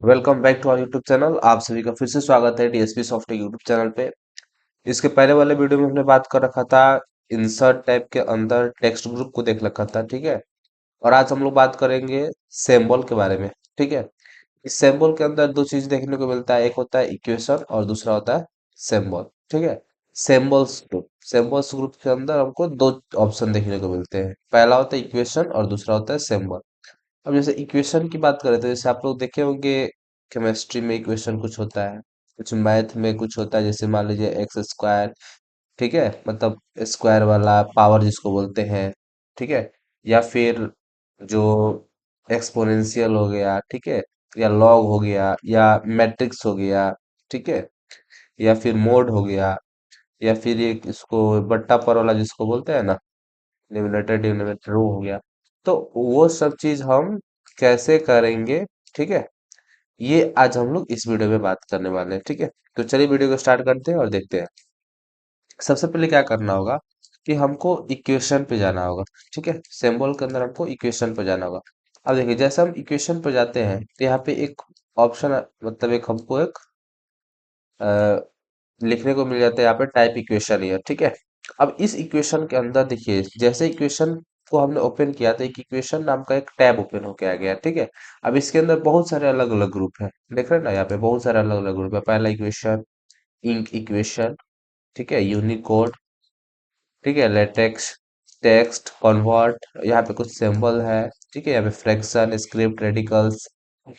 Welcome back to our YouTube channel. आप सभी का फिर से स्वागत है डीएसपी सॉफ्टवेयर यूट्यूब चैनल पे। इसके पहले वाले वीडियो में हमने बात कर रखा था इंसर्ट टैब के अंदर टेक्स्ट ग्रुप को देख रखा था, ठीक है। और आज हम लोग बात करेंगे सिंबल के बारे में, ठीक है। इस सिंबल के अंदर दो चीज देखने को मिलता है, एक होता है इक्वेशन और दूसरा होता है सिंबल, ठीक है। सिंबल्स ग्रुप के अंदर हमको दो ऑप्शन देखने को मिलते हैं, पहला होता है इक्वेशन और दूसरा होता है सिंबल। अब जैसे इक्वेशन की बात करें तो जैसे आप लोग देखे होंगे केमिस्ट्री में इक्वेशन कुछ होता है, कुछ मैथ में कुछ होता है, जैसे मान लीजिए एक्स स्क्वायर, ठीक है, मतलब स्क्वायर वाला पावर जिसको बोलते हैं, ठीक है। या फिर जो एक्सपोनेंशियल हो गया, ठीक है, या लॉग हो गया, या मैट्रिक्स हो गया, ठीक है, या फिर मोड हो गया, या फिर एक इसको बट्टा पर वाला जिसको बोलते हैं ना, न्यूमरेटर डिनोमिनेटर वो हो गया। तो वो सब चीज हम कैसे करेंगे, ठीक है, ये आज हम लोग इस वीडियो में बात करने वाले हैं, ठीक है। तो चलिए वीडियो को स्टार्ट करते हैं और देखते हैं। सबसे पहले क्या करना होगा कि हमको इक्वेशन पे जाना होगा, ठीक है। सिंबल के अंदर हमको इक्वेशन पे जाना होगा। अब देखिए जैसे हम इक्वेशन पे जाते हैं तो यहाँ पे एक ऑप्शन, मतलब एक हमको एक लिखने को मिल जाता है यहाँ पे टाइप इक्वेशन हियर, ठीक है। अब इस इक्वेशन के अंदर देखिए जैसे इक्वेशन को हमने ओपन किया तो एक इक्वेशन नाम का एक टैब ओपन होके आ गया, ठीक है। अब इसके अंदर बहुत सारे अलग अलग ग्रुप है, देख रहे हैं ना, यहाँ पे बहुत सारे अलग अलग ग्रुप है। पहला इक्वेशन इंक इक्वेशन, ठीक है, यूनिकोड, ठीक है, लेटेक्स, टेक्स्ट कन्वर्ट, यहाँ पे कुछ सिंबल है, ठीक है, यहाँ पे फ्रैक्शन, स्क्रिप्ट, रेडिकल्स,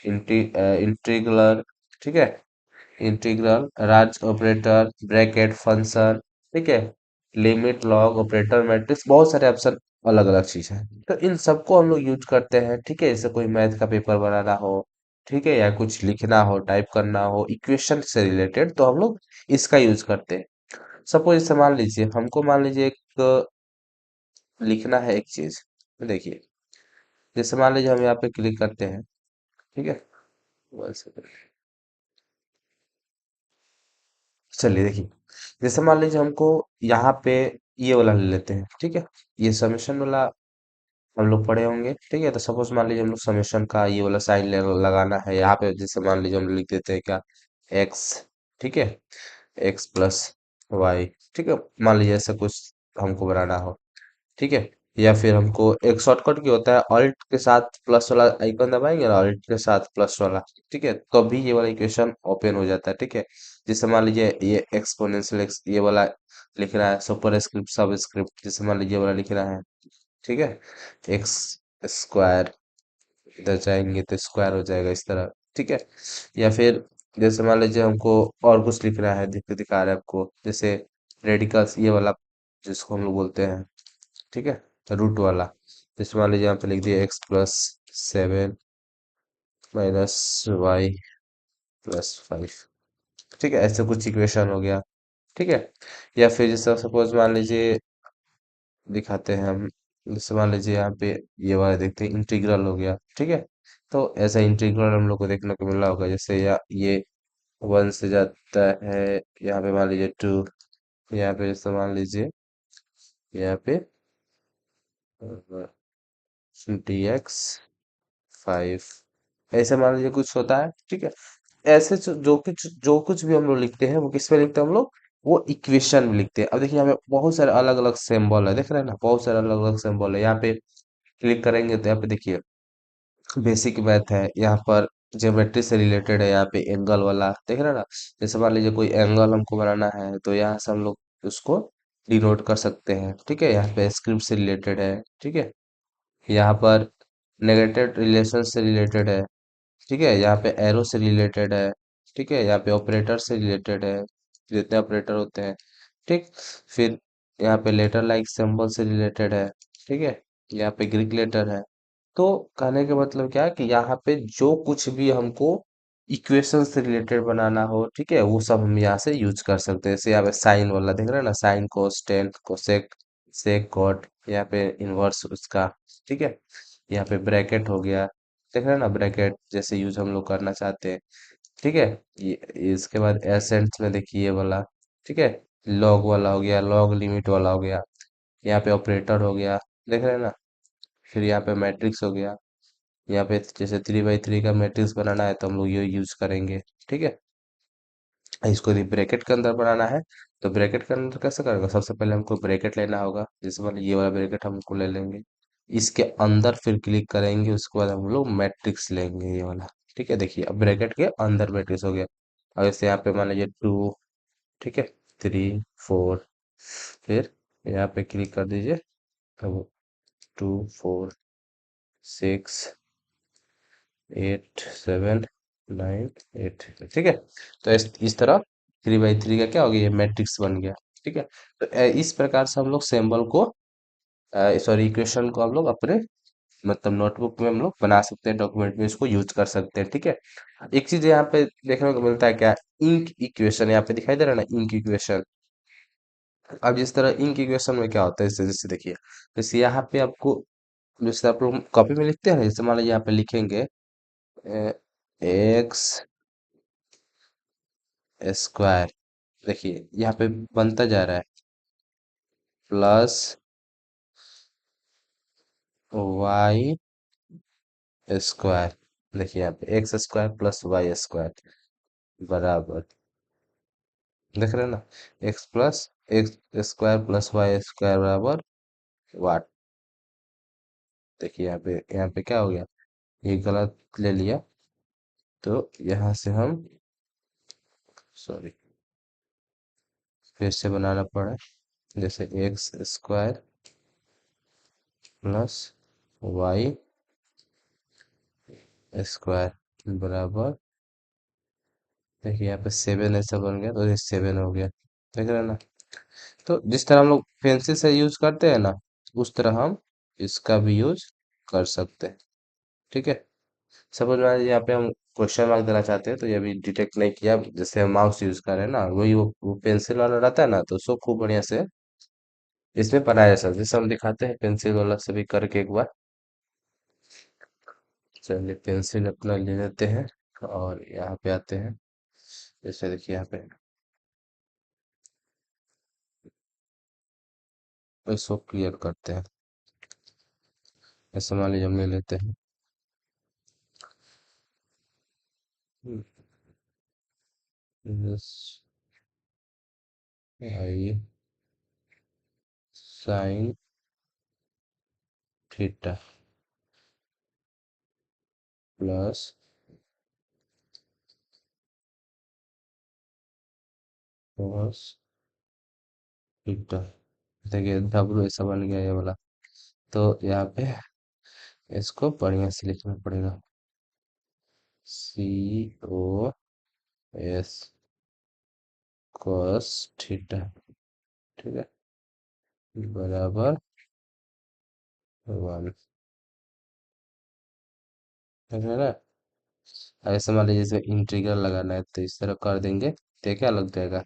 इंटीग्रल, ठीक है, इंटीग्रल, राज ऑपरेटर, ब्रैकेट, फंक्शन, ठीक है, लिमिट, लॉग ऑपरेटर, मैट्रिक्स, बहुत सारे ऑप्शन, अलग अलग चीज है। तो इन सबको हम लोग यूज करते हैं, ठीक है। जैसे कोई मैथ का पेपर बनाना हो, ठीक है, या कुछ लिखना हो, टाइप करना हो इक्वेशन से रिलेटेड, तो हम लोग इसका यूज करते हैं। सपोज जैसे मान लीजिए हमको, मान लीजिए एक लिखना है एक चीज, देखिए जैसे मान लीजिए हम यहाँ पे क्लिक करते हैं, ठीक है। One second। चलिए देखिए जैसे मान लीजिए हमको यहाँ पे ये वाला ले लेते हैं, ठीक है। ये समेशन वाला हम लोग पढ़े होंगे, ठीक है। तो सपोज मान लीजिए हम लोग समेशन का ये वाला साइन लगाना है यहाँ पे। जैसे मान लीजिए हम लिख देते हैं क्या, एक्स, ठीक है, एक्स प्लस वाई, ठीक है, मान लीजिए ऐसा कुछ हमको बनाना हो, ठीक है। या फिर हमको एक शॉर्टकट की होता है, ऑल्ट के साथ प्लस वाला आइकन दबाएंगे ना, ऑल्ट के साथ प्लस वाला, ठीक है, तो भी ये वाला इक्वेशन ओपन हो जाता है, ठीक है। जैसे मान लीजिए ये एक्सपोनेंशियल एक्स ये वाला लिखना है, सुपर स्क्रिप्ट सब स्क्रिप्ट, जैसे मान लीजिए ये वाला लिखना है, ठीक है, एक्स स्क्वायर, इधर जाएंगे तो स्क्वायर हो जाएगा इस तरह, ठीक है। या फिर जैसे मान लीजिए हमको और कुछ लिखना है, दिखा रहा है आपको, जैसे रेडिकल्स ये वाला जिसको हम लोग बोलते हैं, ठीक है, रूट वाला। जैसे मान लीजिए यहाँ पे लिख दिया x+7 माइनस वाई प्लस 5, ठीक है, ऐसे कुछ इक्वेशन हो गया, ठीक है। या फिर जैसे सपोज मान लीजिए दिखाते हैं हम, जैसे मान लीजिए यहाँ पे ये वाला देखते हैं, इंटीग्रल हो गया, ठीक है। तो ऐसा इंटीग्रल हम लोग को देखने को मिल रहा होगा, जैसे ये 1 से जाता है, यहाँ पे मान लीजिए 2, यहाँ पे जैसे मान लीजिए यहाँ पे dx 5, ऐसे मान लीजिए कुछ होता है, ठीक है। ऐसे जो कुछ भी हम लोग लिखते हैं वो किस में लिखते हैं हम लोग, वो इक्वेशन में लिखते हैं। अब देखिए यहाँ पे बहुत सारे अलग अलग सिंबल है, देख रहे हैं ना, बहुत सारे अलग अलग सिंबल है। यहाँ पे क्लिक करेंगे तो यहाँ पे देखिए बेसिक मैथ है, यहाँ पर ज्योमेट्री से रिलेटेड है, यहाँ पे एंगल वाला देख रहे हैं ना। जैसे मान लीजिए कोई एंगल हमको बनाना है तो यहाँ से हम लोग उसको डिनोट कर सकते हैं, ठीक है। यहाँ पे स्क्रिप्ट से रिलेटेड है, ठीक है। यहाँ पर नेगेटिव रिलेशन से रिलेटेड है, ठीक है। यहाँ पे एरो से रिलेटेड है, ठीक है। यहाँ पे ऑपरेटर से रिलेटेड है, जितने ऑपरेटर होते हैं, ठीक। फिर यहाँ पे लेटर लाइक सिंबल से रिलेटेड है, ठीक है। यहाँ पे ग्रीक लेटर है। तो कहने का मतलब क्या है कि यहाँ पे जो कुछ भी हमको इक्वेशन से रिलेटेड बनाना हो, ठीक है, वो सब हम यहाँ से यूज कर सकते हैं। जैसे यहाँ पे साइन वाला देख रहे हैं ना, sin cos tan cosec sec cot, यहाँ पे इनवर्स उसका, ठीक है। यहाँ पे ब्रैकेट हो गया, देख रहे हैं ना, ब्रैकेट जैसे यूज हम लोग करना चाहते हैं, ठीक है। ये इसके बाद एसेंट्स में देखिए ये वाला, ठीक है, लॉग वाला हो गया, लॉग लिमिट वाला हो गया, यहाँ पे ऑपरेटर हो गया, देख रहे हैं ना। फिर यहाँ पे मैट्रिक्स हो गया, यहाँ पे जैसे 3 बाई 3 का मैट्रिक्स बनाना है तो हम लोग ये यूज करेंगे। ठीक है। इसको यदि ब्रैकेट के अंदर बनाना है तो ब्रैकेट के अंदर कैसे करेंगे, सबसे पहले हमको ब्रैकेट लेना होगा, जैसे मान लीजिए ये वाला ब्रैकेट हमको ले लेंगे, इसके अंदर फिर क्लिक करेंगे, उसके बाद हम लोग मैट्रिक्स लेंगे ये वाला। ठीक है, देखिए अब ब्रैकेट के अंदर मैट्रिक्स हो गया। अब जैसे यहाँ पे मान लीजिए 2, ठीक है, 3 4, फिर यहाँ पे क्लिक कर दीजिए। अब 2 4 6 8 7 9 8, ठीक है। तो इस तरह 3 बाई 3 का क्या हो गया, ये मैट्रिक्स बन गया। ठीक है। तो इस प्रकार से हम लोग सिंबल को, सॉरी इक्वेशन को हम लोग अपने मतलब नोटबुक में हम लोग बना सकते हैं, डॉक्यूमेंट में इसको यूज कर सकते हैं। ठीक है। एक चीज यहाँ पे देखने को मिलता है क्या, इंक इक्वेशन यहाँ पे दिखाई दे रहा है ना, इंक इक्वेशन। अब जिस तरह इंक इक्वेशन में क्या होता है, जैसे जैसे देखिए, जैसे यहाँ पे आपको, जैसे आप लोग कॉपी में लिखते हैं ना, जैसे मान लीजिए यहाँ पे लिखेंगे एक्स स्क्वायर, देखिए यहाँ पे बनता जा रहा है प्लस वाई स्क्वायर। देखिए यहाँ पे x square plus y square बराबर, देख रहे हैं ना, x plus x square plus y square बराबर वाट। देखिए यहाँ पे क्या हो गया, ये गलत ले लिया, तो यहाँ से हम, सॉरी, फिर से बनाना पड़ा, जैसे x square plus y square बराबर, देखिए यहाँ पे 7 ऐसा बन गया, तो ये 7 हो गया, देख रहे हैं ना। तो जिस तरह हम लोग पेंसिल से यूज करते हैं ना, उस तरह हम इसका भी यूज कर सकते हैं। ठीक है। सपोज मान लीजिए यहाँ पे हम क्वेश्चन मार्क देना चाहते हैं, तो ये भी डिटेक्ट नहीं किया, जैसे हम माउस यूज कर रहे हैं ना, वही वो पेंसिल वाला रहता है ना, तो उसको खूब बढ़िया से इसमें बनाया जा सकता है। जैसे हम दिखाते हैं पेंसिल वाला से भी करके एक बार। चलिए पेंसिल अपना ले लेते हैं और यहाँ पे आते हैं, जैसे देखिए यहाँ पे इसको क्लियर करते हैं। ऐसे मान लीजिए हम ले लेते हैं i sine theta plus cos theta. देखिए डब्लू ऐसा बन गया ये वाला, तो यहाँ पे इसको बढ़िया से लिखना पड़ेगा, सी ओ एस कॉस थीटा, ठीक है, बराबर 1, ठीक है ना। ऐसे मान लीजिए जैसे इंटीग्रल लगाना है तो इस तरह कर देंगे, तो क्या लग जाएगा,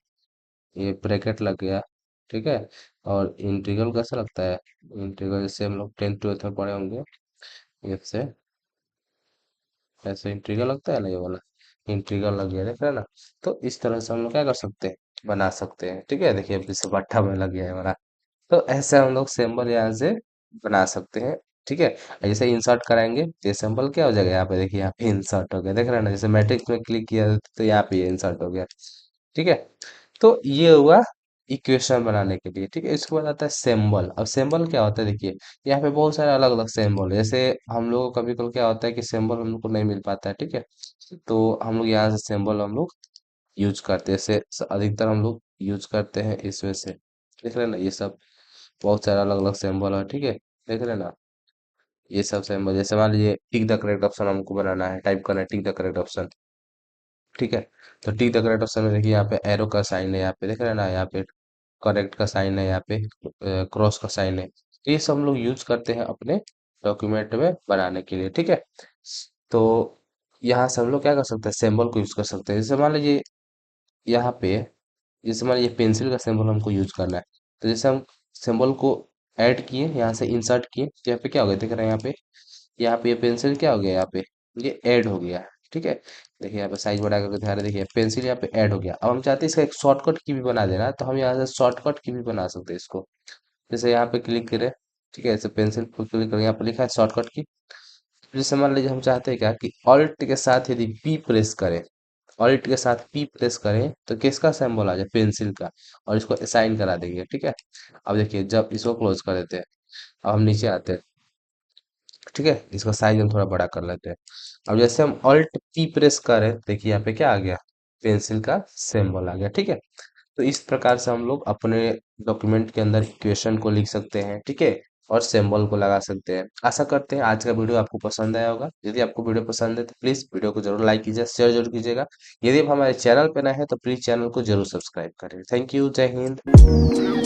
ये ब्रैकेट लग गया। ठीक है। और इंटीग्रल कैसा लगता है, इंटीग्रल जैसे हम लोग 10th 12th में पढ़े होंगे, इससे ऐसे इंटीग्रल लगता है ना, ये वाला इंटीग्रल लग गया, देख रहे हैं ना। तो इस तरह से हम लोग क्या कर सकते हैं, बना सकते हैं। ठीक है, देखिए अब जैसे बट्ठा में लग गया है हमारा, तो ऐसे हम लोग सिंबल यहाँ से बना सकते हैं। ठीक है। जैसे इंसर्ट कराएंगे तो ये सिंबल क्या हो जाएगा, यहाँ पे देखिए, यहाँ पे इंसर्ट हो गया, देख रहे हैं ना, जैसे मैट्रिक्स में क्लिक किया तो यहाँ पे ये इंसर्ट हो गया। ठीक है। तो ये हुआ इक्वेशन बनाने के लिए। ठीक है। इसके बाद आता है सिंबल। अब सिंबल क्या होता है, देखिए यहाँ पे बहुत सारे अलग अलग सिंबल है, जैसे हम लोग को कभी कभी क्या होता है कि सिंबल हम लोग को नहीं मिल पाता है। ठीक है। तो हम लोग यहाँ से सिंबल हम लोग यूज करते हैं, जैसे अधिकतर हम लोग यूज करते हैं इसमें से, देख रहे हैं ना, ये सब बहुत सारा अलग अलग सिंबल है। ठीक है, देख रहे हैं ना, ये सब सिंबल, जैसे मान लीजिए टिक द करेक्ट ऑप्शन हमको बनाना है, टाइप करना है टिक द करेक्ट ऑप्शन। ठीक है। तो टिक द करेक्ट ऑप्शन में देखिए यहाँ पे एरो का साइन है, यहाँ पे देख रहे हैं ना, यहाँ पे करेक्ट का साइन है, यहाँ पे क्रॉस का साइन है, तो ये सब हम लोग यूज करते हैं अपने डॉक्यूमेंट में बनाने के लिए। ठीक है। तो यहाँ से हम लोग क्या कर सकते हैं, सिंबल को यूज कर सकते हैं। जैसे मान लीजिए यहाँ पे, जैसे मान लीजिए पेंसिल का सिंबल हमको यूज करना है, तो जैसे हम सिंबल को ऐड किए, यहाँ से इंसर्ट किए, तो यहाँ पे क्या हो गया, देख रहे हैं यहाँ पे, यहाँ पे ये पेंसिल क्या हो गया, यहाँ पे ये ऐड हो गया। ठीक है। देखिए यहाँ पे साइज बढ़ा करके दिखा रहे, देखिए पेंसिल यहाँ पे ऐड हो गया। अब हम चाहते हैं इसका एक शॉर्टकट की भी बना देना, तो हम यहाँ से शॉर्टकट की भी बना सकते हैं इसको। जैसे यहाँ पे क्लिक करें, ठीक है, ऐसे पेंसिल पर क्लिक करें, यहाँ पे लिखा है शॉर्टकट की, जैसे मान लीजिए हम चाहते हैं क्या कि ऑल्ट के साथ यदि पी प्रेस करें, ऑल्ट के साथ पी प्रेस करें तो किसका सिंबल आ जाए, पेंसिल का, और इसको असाइन करा देंगे, ठीक है। अब देखिए जब इसको क्लोज कर देते हैं, अब हम नीचे आते हैं, ठीक है, इसका साइज हम थोड़ा बड़ा कर लेते हैं। अब जैसे हम ऑल्ट पी प्रेस करें, देखिए यहाँ पे क्या आ गया, पेंसिल का सिंबल आ गया, ठीक है। तो इस प्रकार से हम लोग अपने डॉक्यूमेंट के अंदर इक्वेशन को लिख सकते हैं, ठीक है, और सिंबल को लगा सकते हैं। आशा करते हैं आज का वीडियो आपको पसंद आया होगा। यदि आपको वीडियो पसंद है तो प्लीज़ वीडियो को जरूर लाइक कीजिए, शेयर जरूर कीजिएगा। यदि आप हमारे चैनल पे नए हैं तो प्लीज़ चैनल को जरूर सब्सक्राइब करें। थैंक यू, जय हिंद।